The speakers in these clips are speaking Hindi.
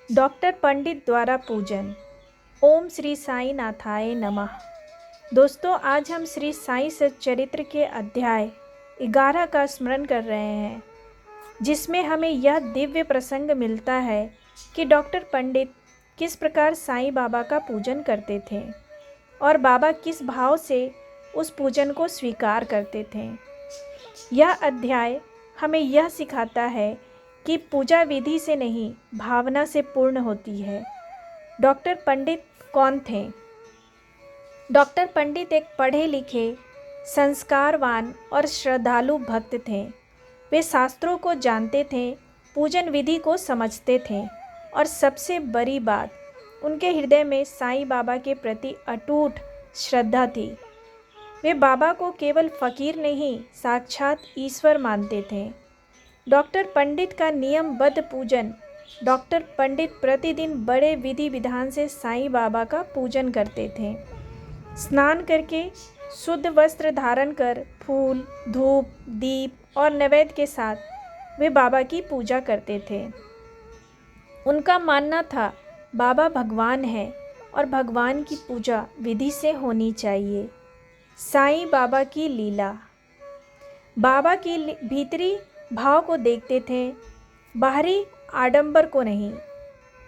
डॉक्टर पंडित द्वारा पूजन। ओम श्री साई नाथाय नमः। दोस्तों, आज हम श्री साई सच्चरित्र के अध्याय 11 का स्मरण कर रहे हैं, जिसमें हमें यह दिव्य प्रसंग मिलता है कि डॉक्टर पंडित किस प्रकार साईं बाबा का पूजन करते थे और बाबा किस भाव से उस पूजन को स्वीकार करते थे। यह अध्याय हमें यह सिखाता है कि पूजा विधि से नहीं, भावना से पूर्ण होती है। डॉक्टर पंडित कौन थे? डॉक्टर पंडित एक पढ़े लिखे, संस्कारवान और श्रद्धालु भक्त थे। वे शास्त्रों को जानते थे, पूजन विधि को समझते थे और सबसे बड़ी बात, उनके हृदय में साईं बाबा के प्रति अटूट श्रद्धा थी। वे बाबा को केवल फकीर नहीं, साक्षात ईश्वर मानते थे। डॉक्टर पंडित का नियमबद्ध पूजन। डॉक्टर पंडित प्रतिदिन बड़े विधि विधान से साईं बाबा का पूजन करते थे। स्नान करके शुद्ध वस्त्र धारण कर फूल, धूप, दीप और नैवेद्य के साथ वे बाबा की पूजा करते थे। उनका मानना था बाबा भगवान है और भगवान की पूजा विधि से होनी चाहिए। साईं बाबा की लीला। बाबा की भीतरी भाव को देखते थे, बाहरी आडंबर को नहीं।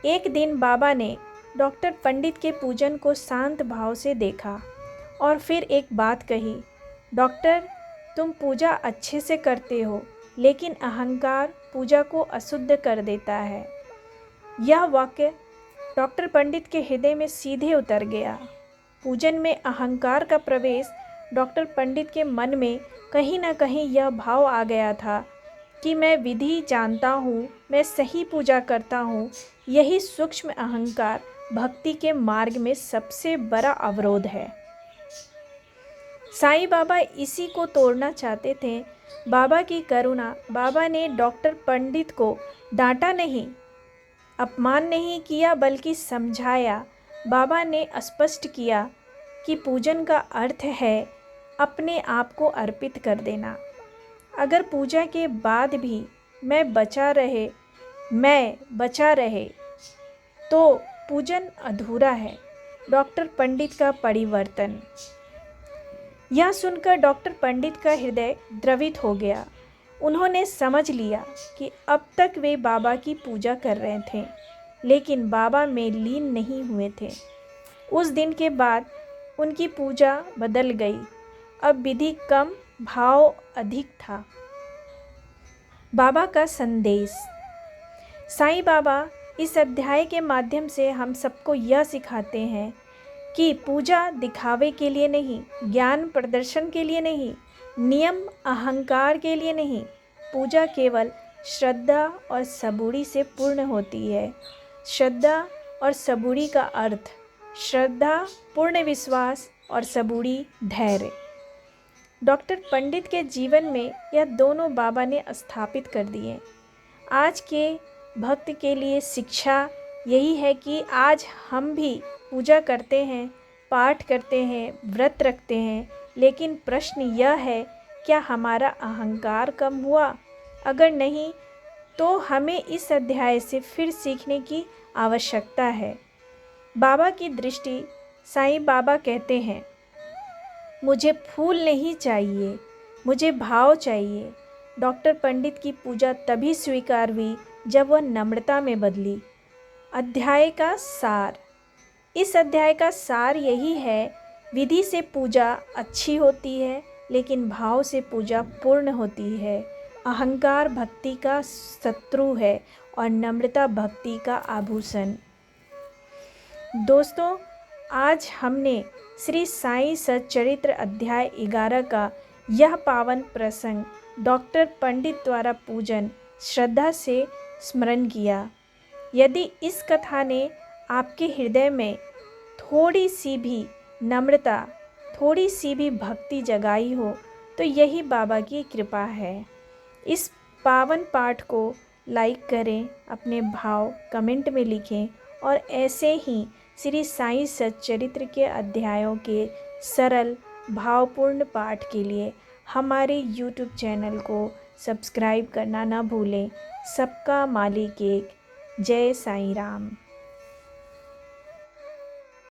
एक दिन बाबा ने डॉक्टर पंडित के पूजन को शांत भाव से देखा और फिर एक बात कही, डॉक्टर, तुम पूजा अच्छे से करते हो, लेकिन अहंकार पूजा को अशुद्ध कर देता है। यह वाक्य डॉक्टर पंडित के हृदय में सीधे उतर गया। पूजन में अहंकार का प्रवेश। डॉक्टर पंडित के मन में कहीं ना कहीं यह भाव आ गया था कि मैं विधि जानता हूँ, मैं सही पूजा करता हूँ। यही सूक्ष्म अहंकार भक्ति के मार्ग में सबसे बड़ा अवरोध है। साईं बाबा इसी को तोड़ना चाहते थे। बाबा की करुणा। बाबा ने डॉक्टर पंडित को डांटा नहीं, अपमान नहीं किया, बल्कि समझाया। बाबा ने स्पष्ट किया कि पूजन का अर्थ है अपने आप को अर्पित कर देना। अगर पूजा के बाद भी मैं बचा रहे तो पूजन अधूरा है। डॉक्टर पंडित का परिवर्तन। यह सुनकर डॉक्टर पंडित का हृदय द्रवित हो गया। उन्होंने समझ लिया कि अब तक वे बाबा की पूजा कर रहे थे, लेकिन बाबा में लीन नहीं हुए थे। उस दिन के बाद उनकी पूजा बदल गई। अब विधि कम, भाव अधिक था। बाबा का संदेश। साईं बाबा इस अध्याय के माध्यम से हम सबको यह सिखाते हैं कि पूजा दिखावे के लिए नहीं, ज्ञान प्रदर्शन के लिए नहीं, नियम अहंकार के लिए नहीं। पूजा केवल श्रद्धा और सबूरी से पूर्ण होती है। श्रद्धा और सबूरी का अर्थ, श्रद्धा पूर्ण विश्वास और सबूरी धैर्य। डॉक्टर पंडित के जीवन में यह दोनों बाबा ने स्थापित कर दिए। आज के भक्त के लिए शिक्षा यही है कि आज हम भी पूजा करते हैं, पाठ करते हैं, व्रत रखते हैं, लेकिन प्रश्न यह है, क्या हमारा अहंकार कम हुआ? अगर नहीं, तो हमें इस अध्याय से फिर सीखने की आवश्यकता है। बाबा की दृष्टि। साईं बाबा कहते हैं, मुझे फूल नहीं चाहिए, मुझे भाव चाहिए। डॉक्टर पंडित की पूजा तभी स्वीकार हुई जब वह नम्रता में बदली। अध्याय का सार। इस अध्याय का सार यही है, विधि से पूजा अच्छी होती है, लेकिन भाव से पूजा पूर्ण होती है। अहंकार भक्ति का शत्रु है और नम्रता भक्ति का आभूषण। दोस्तों, आज हमने श्री साई सच्चरित्र अध्याय 11 का यह पावन प्रसंग, डॉक्टर पंडित द्वारा पूजन, श्रद्धा से स्मरण किया। यदि इस कथा ने आपके हृदय में थोड़ी सी भी नम्रता, थोड़ी सी भी भक्ति जगाई हो, तो यही बाबा की कृपा है। इस पावन पाठ को लाइक करें, अपने भाव कमेंट में लिखें और ऐसे ही श्री साई सच्चरित्र के अध्यायों के सरल भावपूर्ण पाठ के लिए हमारे YouTube चैनल को सब्सक्राइब करना ना भूलें। सबका मालिक एक, जय साईं राम।